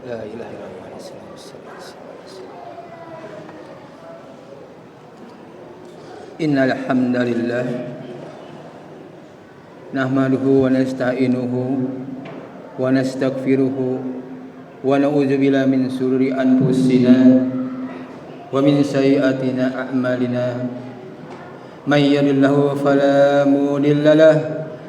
La ilaha illallah. Innal hamdalillah nahmaduhu wa nasta'inuhu wa nastaghfiruhu wa na'udzu billahi min shururi anfusina wa min sayyiati a'malina. May yahdihillahu fala mudilla lahu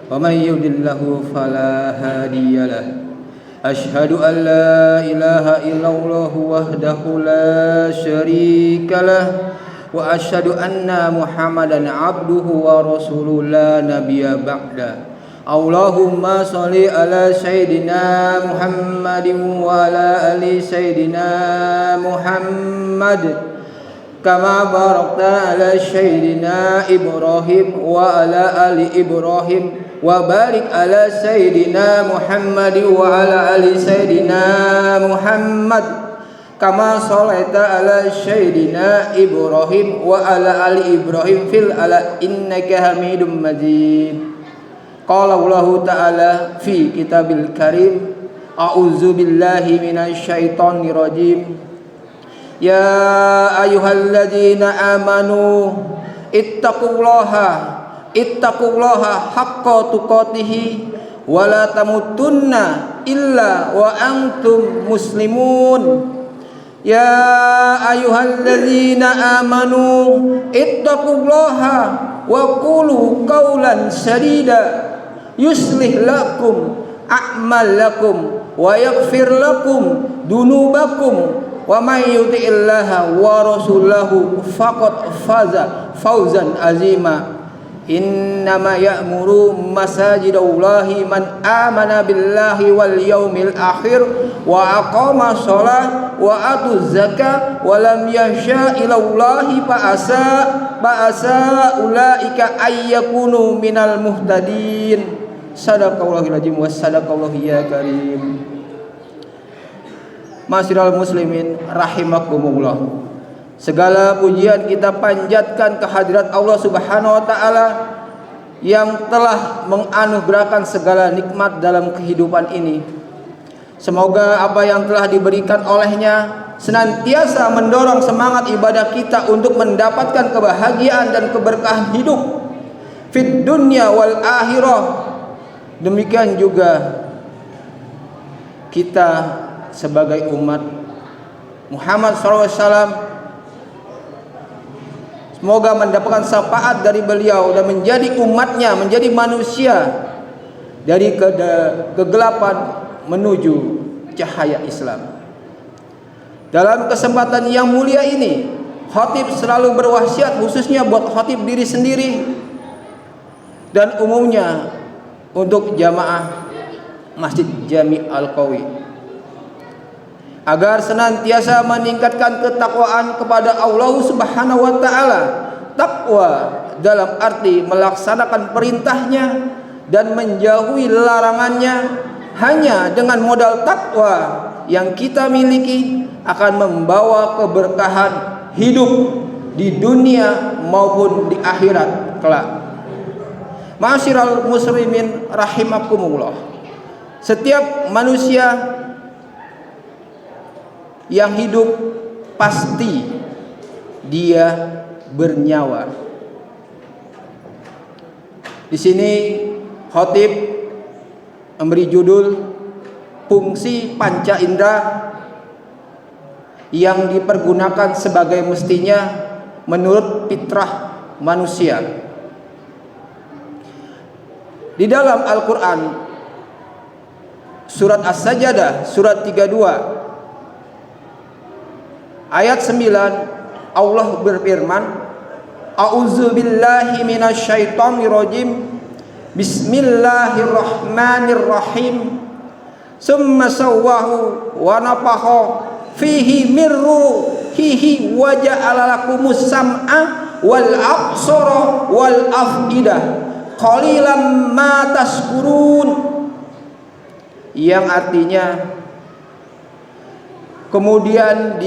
wa may yudlilhu fala hadiyalah. Asyhadu an la ilaha illallah wahdahu la syarika lah wa asyhadu anna Muhammadan abduhu wa rasuluhu la nabiyya ba'da. Allahumma shalli ala sayyidina Muhammadin wa ala ali sayyidina Muhammad kama barakta ala sayyidina Ibrahim wa ala ali Ibrahim wa barik ala sayyidina Muhammad wa ala ali sayyidina Muhammad kama shalaita ala sayyidina Ibrahim wa ala ali Ibrahim fil ala innaka Hamidum Majid. Qala Allah ta'ala fi kitabil karim a'udzu billahi minasy syaithanir rajim. Ya ayyuhalladzina amanu ittaqullaha haqqa tuqatih wa la tamutunna illa wa antum muslimun. Ya ayyuhalladzina amanu ittaqullaha wa qulu qawlan sadida yuslih lakum a'malakum wa yaghfir lakum dunubakum wa may yuti'illaha wa rasulahu faqad faza fawzan azima. Innama ya'muru masajidallahi man amana billahi wal yaumil akhir wa aqama shalah wa atuz zakah wa lam yahsha ilallahi fa'asa ulaika ayyakunu minal muhtadin. Sadaqallahul azim wa sadaqallahu ya karim. Masyiral muslimin rahimakumullah. Segala pujian kita panjatkan kehadirat Allah Subhanahu wa taala yang telah menganugerahkan segala nikmat dalam kehidupan ini. Semoga apa yang telah diberikan olehnya senantiasa mendorong semangat ibadah kita untuk mendapatkan kebahagiaan dan keberkahan hidup fid dunya wal akhirah. Demikian juga kita sebagai umat Muhammad SAW semoga mendapatkan syafaat dari beliau dan menjadi umatnya, menjadi manusia dari kegelapan menuju cahaya Islam. Dalam kesempatan yang mulia ini, khatib selalu berwasiat khususnya buat khatib diri sendiri dan umumnya untuk jamaah Masjid Jami Al-Qawi agar senantiasa meningkatkan ketakwaan kepada Allah Subhanahu wa taala. Takwa dalam arti melaksanakan perintahnya dan menjauhi larangannya. Hanya dengan modal takwa yang kita miliki akan membawa keberkahan hidup di dunia maupun di akhirat kelak. Masyiral muslimin rahimakumullah. Setiap manusia yang hidup pasti dia bernyawa. Di sini khatib memberi judul fungsi panca indera yang dipergunakan sebagai mestinya menurut fitrah manusia. Di dalam Al-Quran surat As-Sajdah surat 32 ayat 9 Allah berfirman, A'udzu billahi minasyaitonir rajim. Bismillahirrahmanirrahim. Summa sawwahu wa nafakha fihi min ruhihi wa ja'ala lakumus sam'a wal absara wal afidah qalilan ma tashkurun. Yang artinya kemudian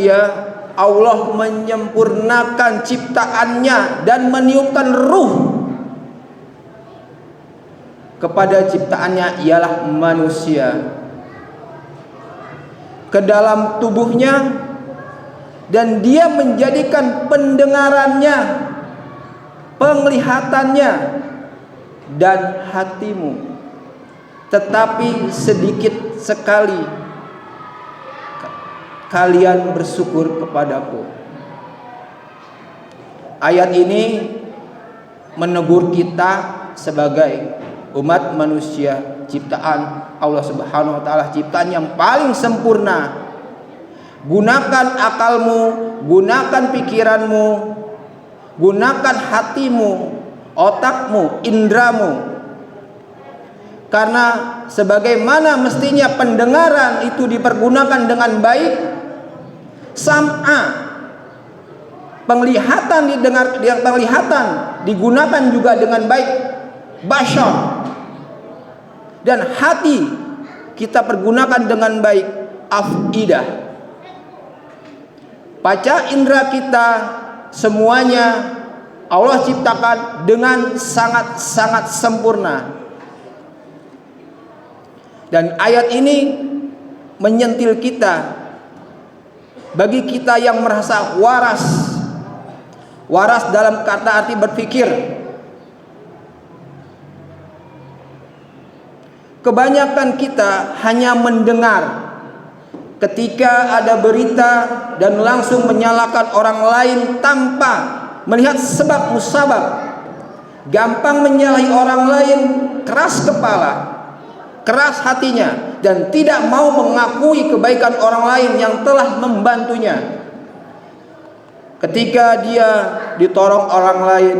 Allah menyempurnakan ciptaannya dan meniupkan ruh kepada ciptaannya ialah manusia. ke dalam tubuhnya, dan dia menjadikan pendengarannya, penglihatannya, dan hatimu. Tetapi sedikit sekali kalian bersyukur kepadaku. Ayat ini menegur kita sebagai umat manusia ciptaan Allah Subhanahu wa taala, ciptaan yang paling sempurna. Gunakan akalmu, gunakan pikiranmu, gunakan hatimu, otakmu, indramu. Karena sebagaimana mestinya pendengaran itu dipergunakan dengan baik, sam'a, penglihatan digunakan juga dengan baik, basyar, dan hati kita pergunakan dengan baik, afidah. Panca indera kita semuanya Allah ciptakan dengan sangat-sangat sempurna. Dan ayat ini menyentil kita, bagi kita yang merasa waras dalam kata arti berpikir. Kebanyakan kita hanya mendengar ketika ada berita dan langsung menyalahkan orang lain tanpa melihat sebab musabab. Gampang menyalahi orang lain, keras kepala, keras hatinya, dan tidak mau mengakui kebaikan orang lain yang telah membantunya. Ketika dia ditorong orang lain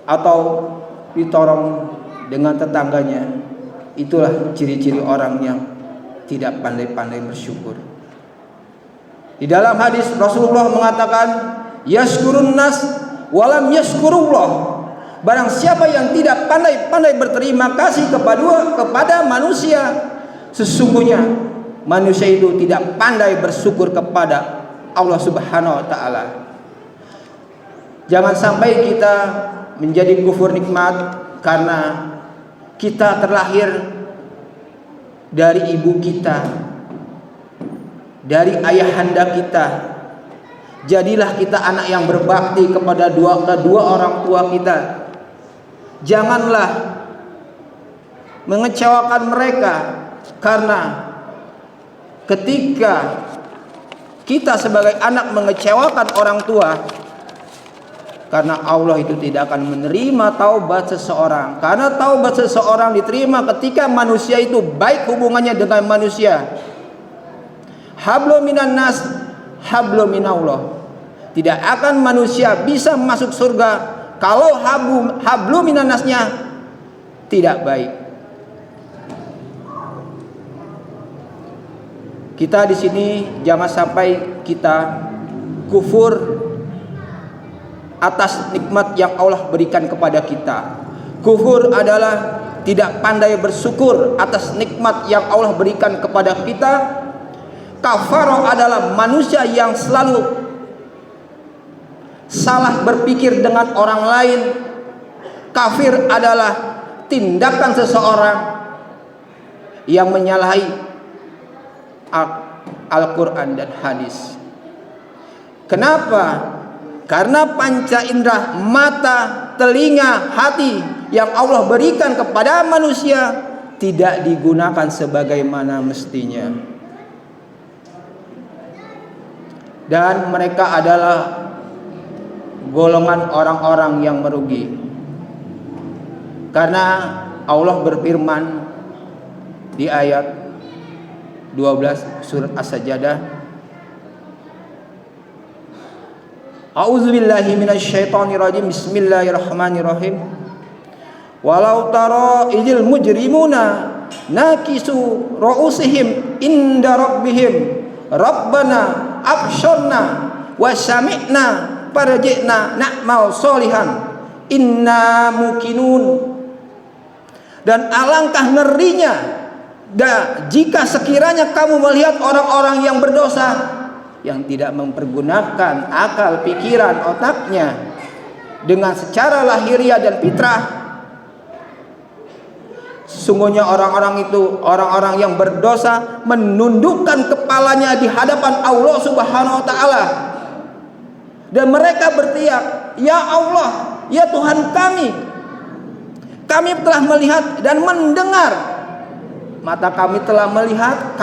atau ditorong dengan tetangganya, itulah ciri-ciri orang yang tidak pandai-pandai bersyukur. Di dalam hadis Rasulullah mengatakan, yaskurun nas walam yaskurullah. Barang siapa yang tidak pandai-pandai berterima kasih kepada manusia, sesungguhnya manusia itu tidak pandai bersyukur kepada Allah Subhanahu wa taala. Jangan sampai kita menjadi kufur nikmat karena kita terlahir dari ibu kita, dari ayahanda kita. Jadilah kita anak yang berbakti kepada kedua orang tua kita. Janganlah mengecewakan mereka, karena ketika kita sebagai anak mengecewakan orang tua, karena Allah itu tidak akan menerima taubat seseorang. Karena taubat seseorang diterima ketika manusia itu baik hubungannya dengan manusia. Hablum minan nas, hablum minallah. Tidak akan manusia bisa masuk surga kalau hablum minan nasnya tidak baik. Kita di sini jangan sampai kita kufur atas nikmat yang Allah berikan kepada kita. Kufur adalah tidak pandai bersyukur atas nikmat yang Allah berikan kepada kita. Kafarah adalah manusia yang selalu salah berpikir dengan orang lain. Kafir adalah tindakan seseorang yang menyalahi Al-Quran dan hadis. Kenapa? Karena panca indera mata, telinga, hati yang Allah berikan kepada manusia tidak digunakan sebagaimana mestinya. Dan mereka adalah golongan orang-orang yang merugi. Karena Allah berfirman di ayat 12 surat As-Sajdah, A'udzubillahi minasyaitonirrajim. Bismillahirrahmanirrahim. Walau tara idil mujrimuna nakisu ru'usihim inda rabbihim rabbana absyarna wa sami'na farji'na na'mal sholihan inna muqinun. Dan alangkah ngerinya jika sekiranya kamu melihat orang-orang yang berdosa yang tidak mempergunakan akal, pikiran, otaknya dengan secara lahiriah dan fitrah. Sesungguhnya orang-orang itu, orang-orang yang berdosa menundukkan kepalanya di hadapan Allah Subhanahu wa taala. Dan mereka berteriak, "Ya Allah, ya Tuhan kami telah melihat dan mendengar. Mata kami telah melihat,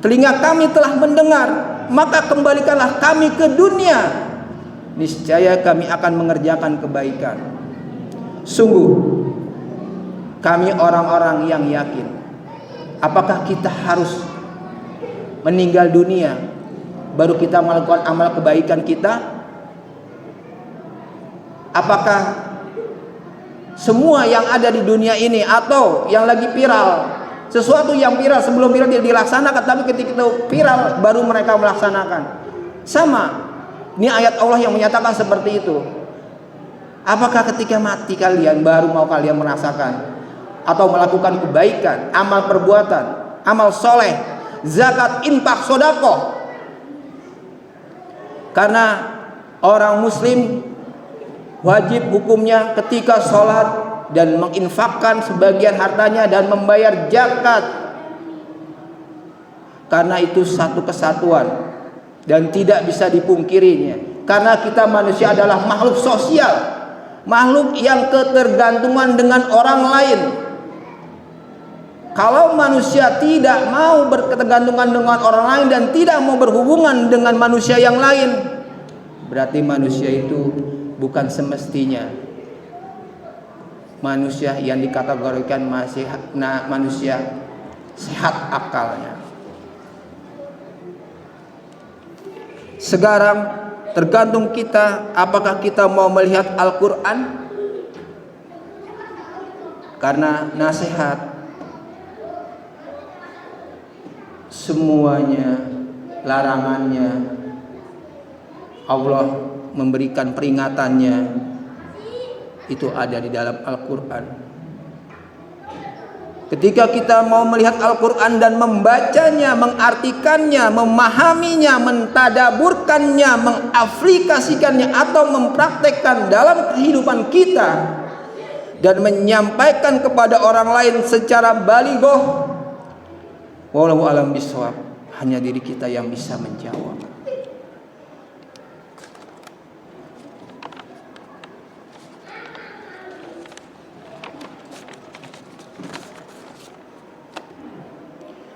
telinga kami telah mendengar, maka kembalikanlah kami ke dunia. Niscaya kami akan mengerjakan kebaikan." Sungguh kami orang-orang yang yakin. Apakah kita harus meninggal dunia baru kita melakukan amal kebaikan kita? Apakah semua yang ada di dunia ini atau yang lagi viral, sesuatu yang viral sebelum viral dia dilaksanakan, tapi ketika itu viral baru mereka melaksanakan? Sama. Ini ayat Allah yang menyatakan seperti itu. Apakah ketika mati kalian baru mau kalian merasakan atau melakukan kebaikan, amal perbuatan, amal soleh, zakat, infak, sedekah? Karena orang muslim wajib hukumnya ketika sholat dan menginfakkan sebagian hartanya dan membayar zakat. Karena itu satu kesatuan dan tidak bisa dipungkirinya. Karena kita manusia adalah makhluk sosial, makhluk yang ketergantungan dengan orang lain. Kalau manusia tidak mau berketergantungan dengan orang lain dan tidak mau berhubungan dengan manusia yang lain, berarti manusia itu bukan semestinya manusia yang dikategorikan manusia sehat akalnya. Sekarang tergantung kita, apakah kita mau melihat Al-Quran? Karena nasihat semuanya, larangannya, Allah memberikan peringatannya, itu ada di dalam Al-Quran. Ketika kita mau melihat Al-Quran dan membacanya, mengartikannya, memahaminya, mentadaburkannya, mengaplikasikannya atau mempraktekkan dalam kehidupan kita dan menyampaikan kepada orang lain secara balighah, wallahu alam bisawab, hanya diri kita yang bisa menjawab.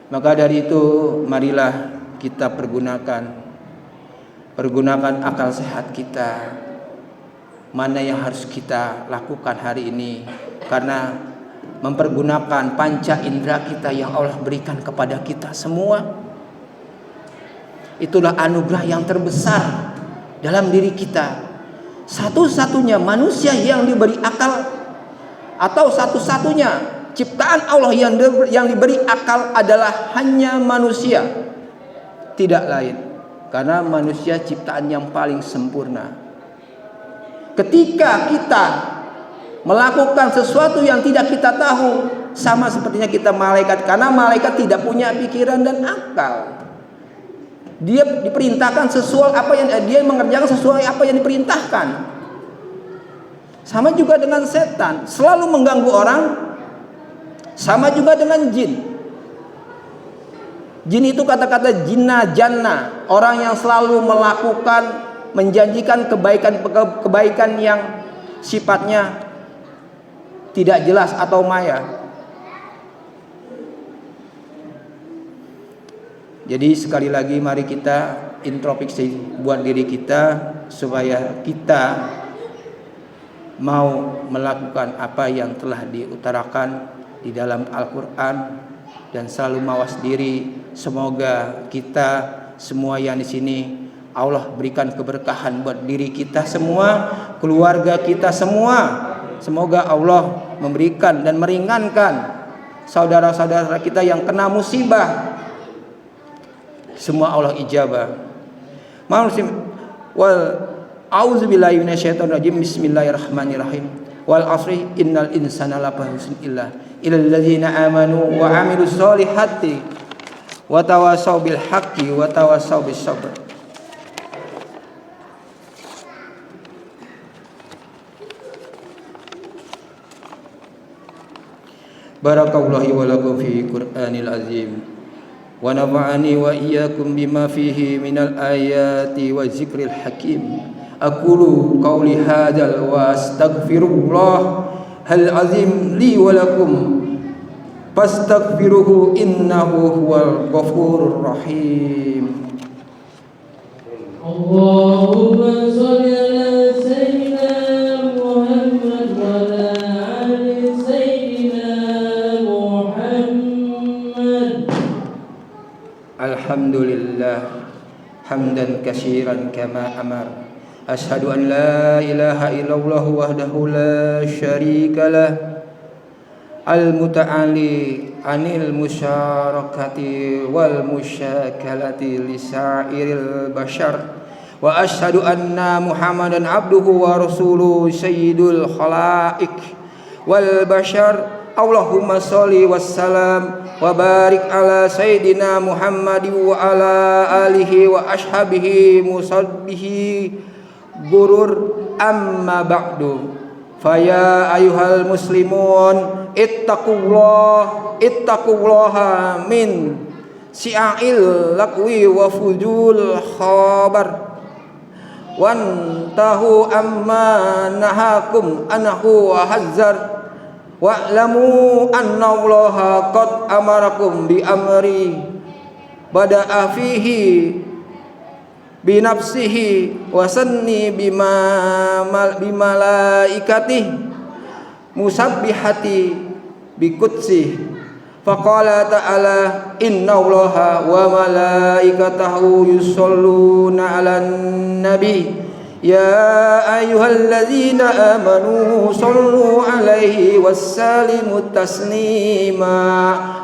Maka dari itu marilah kita pergunakan akal sehat kita. Mana yang harus kita lakukan hari ini, karena mempergunakan panca indera kita yang Allah berikan kepada kita semua, itulah anugerah yang terbesar dalam diri kita. Satu-satunya manusia yang diberi akal, atau satu-satunya ciptaan Allah yang diberi akal adalah hanya manusia, tidak lain. Karena manusia ciptaan yang paling sempurna. Ketika kita melakukan sesuatu yang tidak kita tahu, sama sepertinya kita malaikat. Karena malaikat tidak punya pikiran dan akal. Dia diperintahkan sesuai apa yang dia mengerjakan sesuai apa yang diperintahkan. Sama juga dengan setan, selalu mengganggu orang. Sama juga dengan jin. Jin itu kata-kata jinna janna, orang yang selalu melakukan, menjanjikan kebaikan yang sifatnya tidak jelas atau maya. Jadi sekali lagi mari kita introspeksi buat diri kita, supaya kita mau melakukan apa yang telah diutarakan di dalam Al-Quran, dan selalu mawas diri. Semoga kita semua yang di sini Allah berikan keberkahan buat diri kita semua, keluarga kita semua. Semoga Allah memberikan dan meringankan saudara-saudara kita yang kena musibah. Semua Allah ijabah. Wal auzubillahi minasyaitonirrajim. Bismillahirrahmanirrahim. Wal asri innal insana lafi khusr illa illalladzina amanu wa amilus solihati wa tawassaw bil haqqi wa tawassaw bis sabr. Barakallahu wa lakum fi Qur'anil azim. Wa nafa'ani wa iyyakum bima fihi minal ayati wa zikril hakim. Aqulu qawli hadzal wa astaghfirullah hal azim li wa lakum fastaghfiruhu innahu huwal ghafurur rahim. Allahumma shalli ala sayyidina Muhammad wa ala ali sayyidina Muhammad. Alhamdulillah hamdan katsiran kama amar. Ashhadu an la ilaha illallah wahdahu la syarika lah. Al-muta'ali anil musyarakati wal musyakalati lisairil bashar. Wa ashhadu anna Muhammadan abduhu wa rasuluhu sayyidul khalaik wal bashar. Allahumma sholli wassalam wa barik ala sayyidina Muhammad wa ala alihi wa ashabihi musabbihi gurur. Amma ba'du, faya ayuhal muslimun ittaqullaha min si'il laqwi wa fujul khabar wantahu amma nahakum anhu wa hazzar wa'lamu anna allaha qad amarakum bi amri bada'a fihi binafsihi wa sanni bimalaikatih musabbihati bikutsih. Faqala ta'ala inna allaha wa malaikatahu yusholluna 'alan nabi ya ayyuhalladzina amanu shollu 'alaihi wassallimu taslima.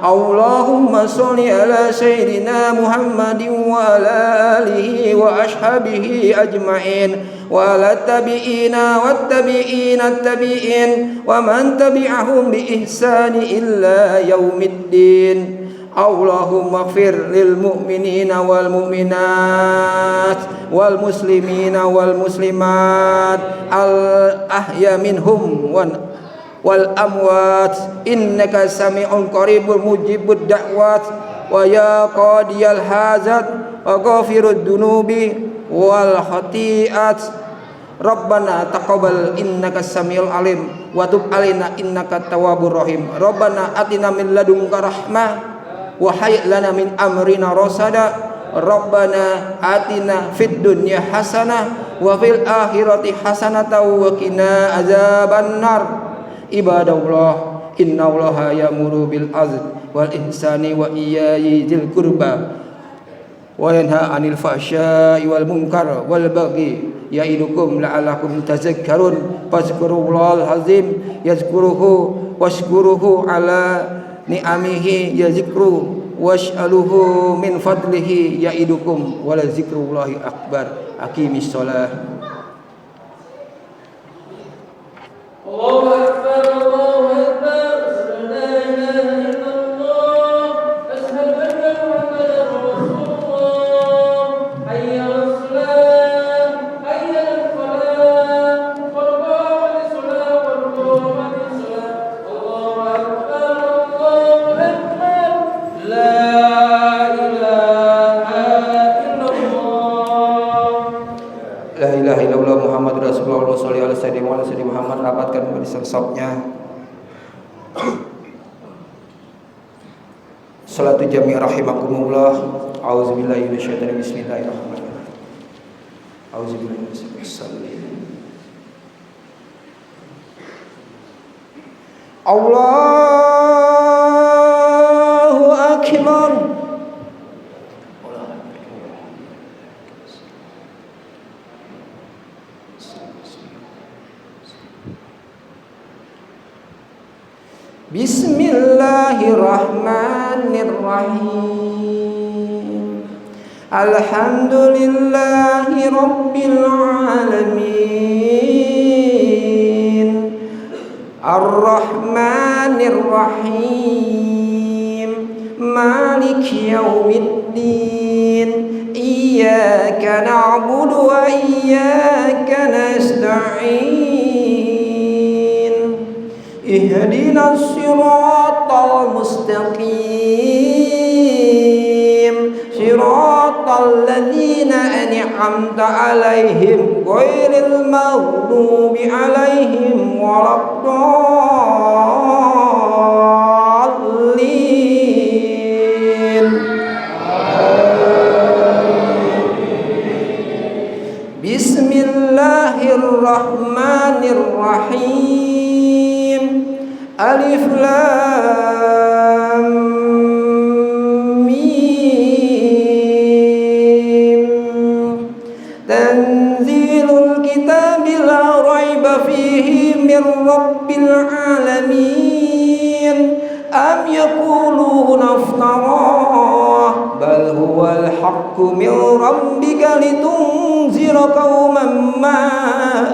Allahumma sholli ala sayyidina Muhammadin wa ala alihi wa ashabihi ajma'in wa ala tabi'ina wat tabi'ina tabi'in wa man tabi'ahum bi ihsani illa yaumiddin. Allahumma ighfir lil mu'minina wal mu'minat wal muslimina wal muslimat al ahya minhum wal amwat innaka sami'un qaribul mujibud da'wat wa ya qadiyal hajat wa ghafirud dunubi wal khati'at. Rabbana taqabbal innaka samiul alim wa tub alaina innaka tawwabur rahim. Rabbana atina min ladunka rahmah wa hayyi lana min amrina rasada. Rabbana atina fid dunya hasanah wa fil akhirati hasanatan wa qina azabannar. Ibadallah innallaha ya'muru bil adli wal ihsani wa iyya'i dzil qurba wa yanha 'anil fahsya'i wal munkar wal baghi ya'idukum la'allakum tadhakkarun. Fazkurullahal azim yazkuruhu washkuruhu ala ni'amihi yazikru was'aluhu min fadlihi ya'idukum wala zikrullahi akbar. Aqimis shalah. Allahu akbar, Allahu akbar. La ilaha illallah, asyhadu anna Muhammadar rasulullah. Hayya 'alas salah, hayya 'alal falah, qad qamatis salah, qad qamatis salah. Allahu akbar, Allahu akbar. La ilaha illallah. La ilaha illallah Muhammadur Rasulullah sallallahu alaihi wasallam. Muhammad rapatkan barisan safnya. Salatu jami' rahimakumullah. Auzubillahi minasyaitonir rajim. Bismillahirrahmanirrahim. Auzubillahi minasyaitonir. Allahu akbar. Bismillahirrahmanirrahim. Alhamdulillahi rabbil alamin. Ar-Rahmanir Rahim. Maliki yaumiddin. Iyyaka na'budu wa iyyaka nasta'in. ihdinas siratal mustaqim siratal ladzina an'amta 'alaihim ghairil maghdubi 'alaihim waladdallin. Bismillahirrahmanirrahim. Alif lam mim. Tanzilul kitabi la raiba fihi min rabbil alamin. Am yaquluna iftarah bal huwal haqqu min rabbika litunzira qauman ma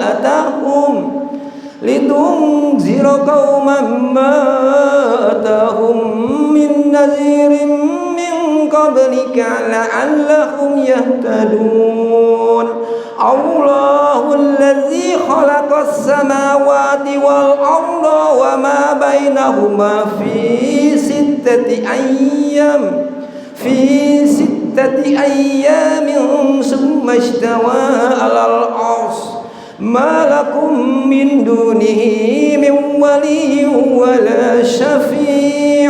atahum min nazirin min qablika la'allahum yahtadun. Allahu allazi khalaqas samawati wal arda wa ma bainahuma fi sittati ayyamin summa istawa 'alal 'arsy ma lakum min dunihi min waliyyin wala syafi'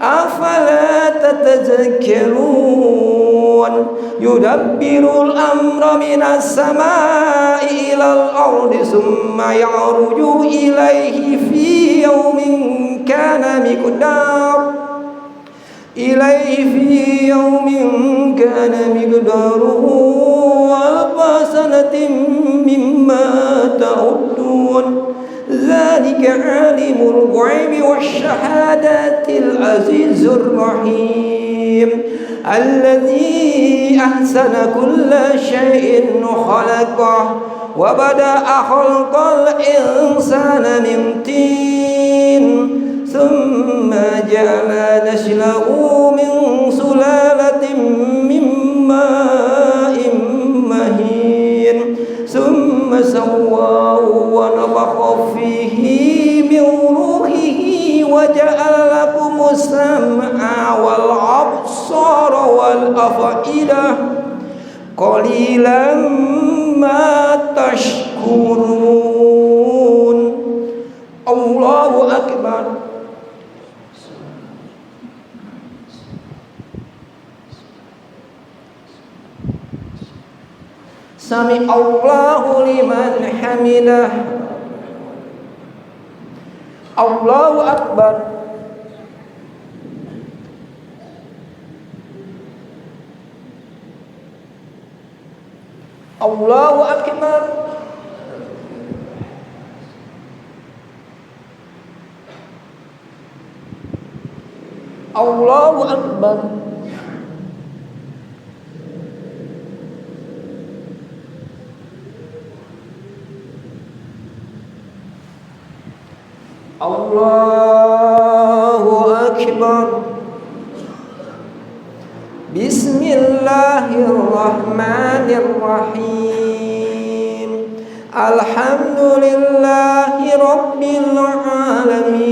afala tatazakkarun. Yudabbirul amra minas samai ilal ardi summa ya'ruju ilaihi fi yawmin kana miqdaruhu alfa sanatin mimma ta'uddun. Dzalika 'alimul ghaibi wasyahadatil azizur rahim alladzi ahsana kulla syai'in khalaqah wa bada'a khalqal insana min tin thumma ja'ala nashlahu min sulalatin min ma'in mahin thumma sawwahu wa nafakha fihi min ruhihi wa ja'ala lakumus sam'a wal absara wal af'idah qalilan ma tashkurun. Allahu akbar. Sami Allahu liman hamidah. Allahu akbar. Allahu akbar. Allahu akbar. Allahu akbar. Bismillahirrahmanirrahim. Alhamdulillahi rabbil alamin.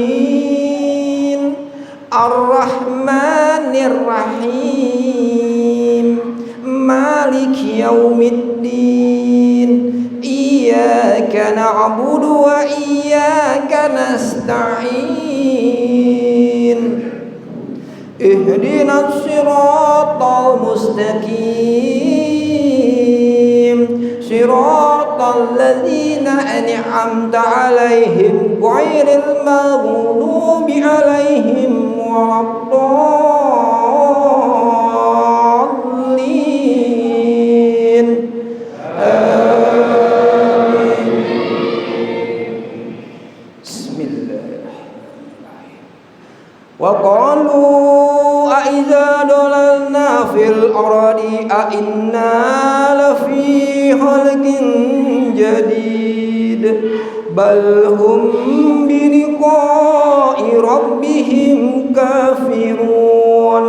Ar-Rahmanir-Rahim. Maliki yaumiddin. Iyyaka na'budu wa iyyaka nasta'in. Ihdinas siratal mustaqim siratal ladzina an'amta 'alaihim ghairil maghdubi 'alaihim waladdallin. Amin. Bismillahirrahmanirrahim. Wa qalu أَإِذَا ضَلَلْنَا فِي الْأَرْضِ أَإِنَّا لَفِي خَلْقٍ جَدِيدٍ بَلْ هُمْ بِلِقَاءِ رَبِّهِمْ كَافِرُونَ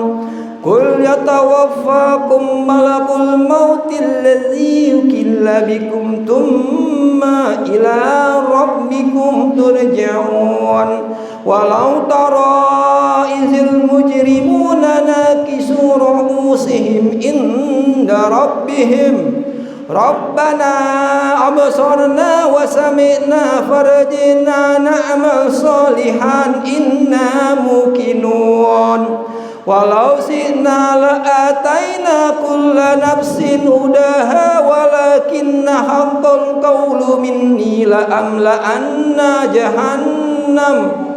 قُلْ يَتَوَفَّاكُمْ مَلَكُ الْمَوْتِ الَّذِي وُكِلَ بِكُمْ ثُمَّ إِلَى رَبِّكُمْ تُرْجَعُونَ walau tara izil mujrimuna nakisu ru'usihim inda rabbihim Rabbana absarna wa sami'na farjina na'mal salihan inna muqinun walau syi'na la'ataina kulla nafsin hudaha walakinna haqqal qawlu minni la'amla'anna jahannam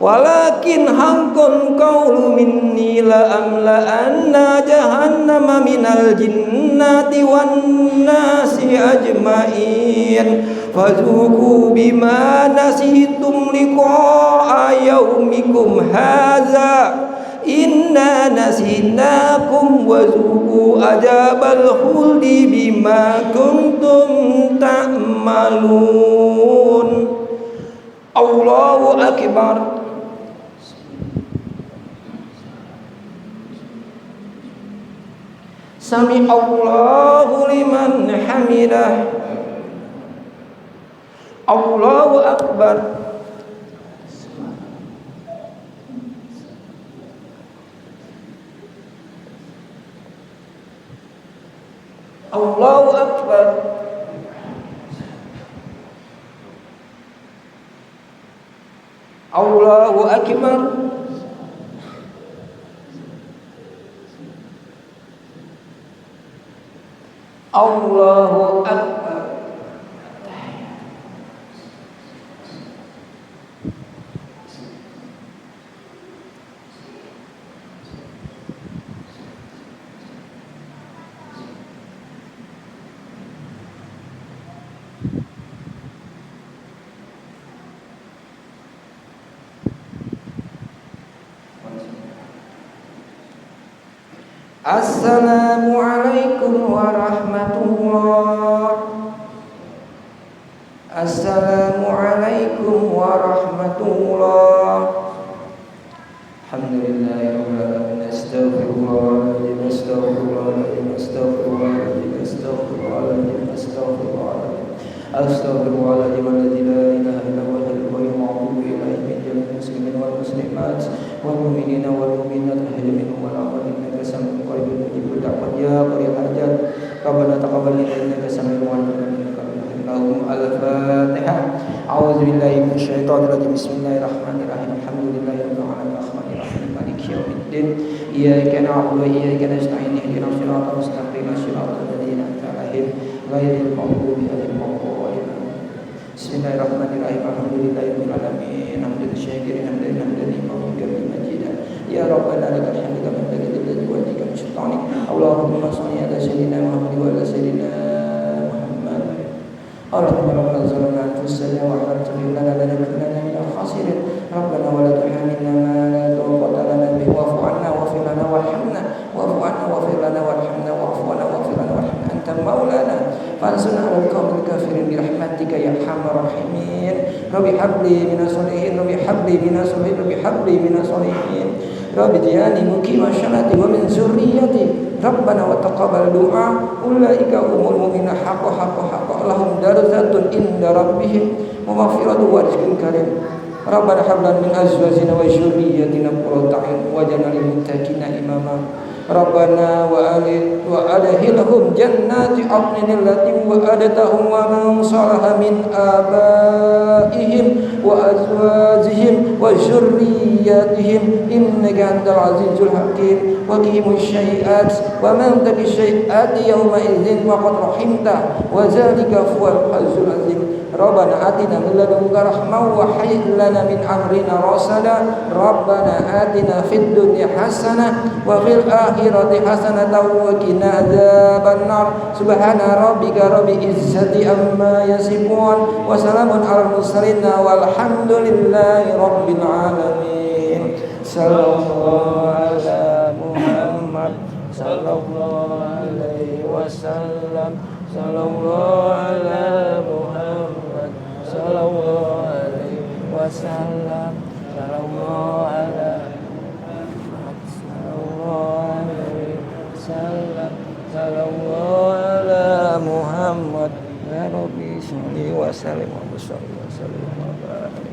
walakin haqqal qawlu minni la'amla'anna jahannama minal jinnati wan nasi ajmain fadzuqu bima nasitum liqa'a yaumikum hadza inna nasinakum wazuqu adabal khuldi bima kuntum ta'malun. Allahu akbar. Sami Allahu liman hamidah. Allahu akbar. Allahu akbar. Allahu akbar. Allahu akbar. Assalamualaikum warahmatullah. Assalamualaikum warahmatullah. Alhamdulillahirabbil alamin. Astaghfirullahaladzim. Astaghfirullahaladzim. Astaghfirullahaladzim. Astaghfirullahaladzim. Astaghfirullahaladzim. Astaghfirullahaladzim. Alladzi la ilaha illa huwal hayyul qayyum wa atubu ilaihi min jami'il muslimin wal muslimat wal mu'minina wal mu'minat ahli minhum wal amwat innaka sami'un qaribun mujibud da'wat ya qariyal hajat rabbana taqabbal minna innaka sami'ul 'alim innaka Allahumma al-Fatihah. A'udzu billahi minasyaitonir rajim. Bismillahirrahmanirrahim. Alhamdulillahirabbil alamin arrahmanir rahim maliki yaumiddin iyyaka na'budu wa iyyaka nasta'in ihdinas siratal mustaqim siratal ladzina an'amta 'alaihim ghairil maghdubi 'alaihim waladdallin. Bismillahirrahmanirrahim. Alhamdulillahirabbil alamin hamdan syakirin hamdan majidan ya rabbana lakal hamdu kama yanbaghi li wajhika min sultanik. Allahumma shalli ala sayyidina Muhammad wa ala sayyidina Muhammad. Allahumma rabbana zalamna anfusana wa la taghfir lana lanakunanna minal khasirin. Rabbana wa la tuhammilna ma la taqata lana bihi wa'fu 'anna wa'fu lana warhamna wa'fu 'anna wa'fu lana warhamna wa'fu 'anna wa'fu lana warhamna anta maulana fansurna 'alal qaumil kafirin bi rahmatika ya arhamar rahimin. Rabbi habli minas sholihin Rabbi habli minas sholihin Rabbi habli minas sholihin Rabbi ja'alni muqima sholati wa min dzurriyyati Rabbana wa taqabbal du'a ulaika humul mu'minuna haqqan lahum darajatun inda rabbihim wa maghfiratun wa rizqun karim. Rabbana hab lana min azwajina wa dzurriyyatina qurrata a'yun waj'alna lil muttaqina imama. Rabbana wa adkhilhum jannati 'adnin allati wa'adtahum wa man salaha min abaihim wa azwajihim wa dzurriyyatihim innaka antal azizul hakim wa qimus syai'at wa man taqi syai'ati yawma idzin faqad rahimta wa dzalika huwal fawzul azim. Rabbana atina min ladunka rahmah wa hayyi lana min amrina rasada. Rabbana atina fid dunya hasanah wa fil akhirati hasanah wa qina adzabannar. Subhana rabbika rabbil izzati amma yasifun wa salamun alal mursalin walhamdulillahi rabbil alamin. Sallallahu ala Muhammad sallallahu alaihi wasallam. Sallallahu ala Muhammad sallallahu alaihi wasallam. Sallallahu ala Muhammad sallallahu alaihi wasallam. Sallallahu ala Muhammad ya Rabbi sholli wa sallim wa sallim wa sallim.